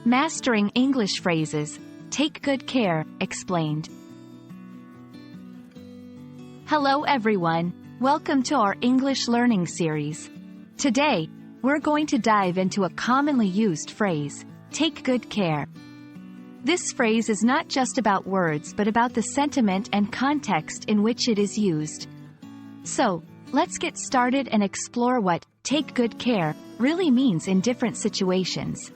Mastering English phrases. Take good care, explained. Hello everyone, welcome to our English learning series. Today, we're going to dive into a commonly used phrase, take good care. This phrase is not just about words but about the sentiment and context in which it is used. So, let's get started and explore what take good care really means in different situations.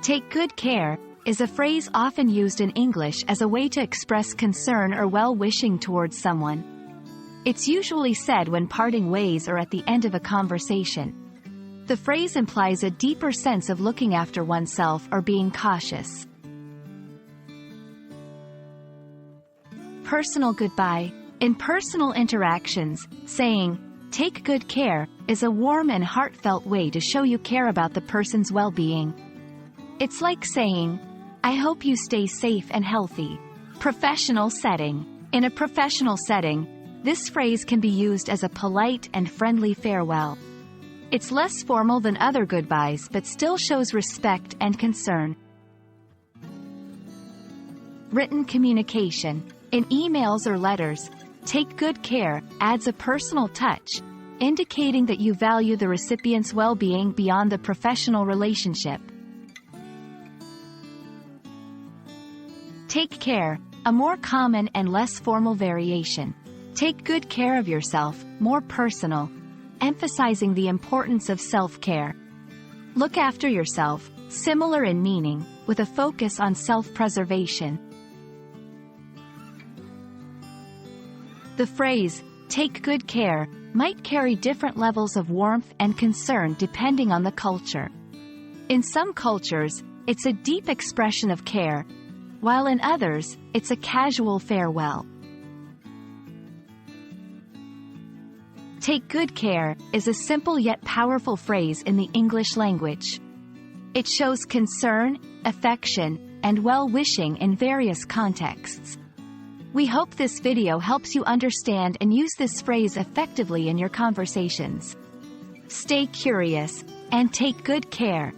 Take good care is a phrase often used in English as a way to express concern or well-wishing towards someone. It's usually said when parting ways or at the end of a conversation. The phrase implies a deeper sense of looking after oneself or being cautious. Personal goodbye. In personal interactions, saying, "Take good care," is a warm and heartfelt way to show you care about the person's well-being. It's like saying, "I hope you stay safe and healthy." Professional setting. In a professional setting, this phrase can be used as a polite and friendly farewell. It's less formal than other goodbyes but still shows respect and concern. Written communication. In emails or letters, take good care adds a personal touch, indicating that you value the recipient's well-being beyond the professional relationship. Take care, a more common and less formal variation. Take good care of yourself, more personal, emphasizing the importance of self-care. Look after yourself, similar in meaning, with a focus on self-preservation. The phrase, take good care, might carry different levels of warmth and concern depending on the culture. In some cultures, it's a deep expression of care, while in others, it's a casual farewell. Take good care is a simple yet powerful phrase in the English language. It shows concern, affection, and well-wishing in various contexts. We hope this video helps you understand and use this phrase effectively in your conversations. Stay curious, and take good care.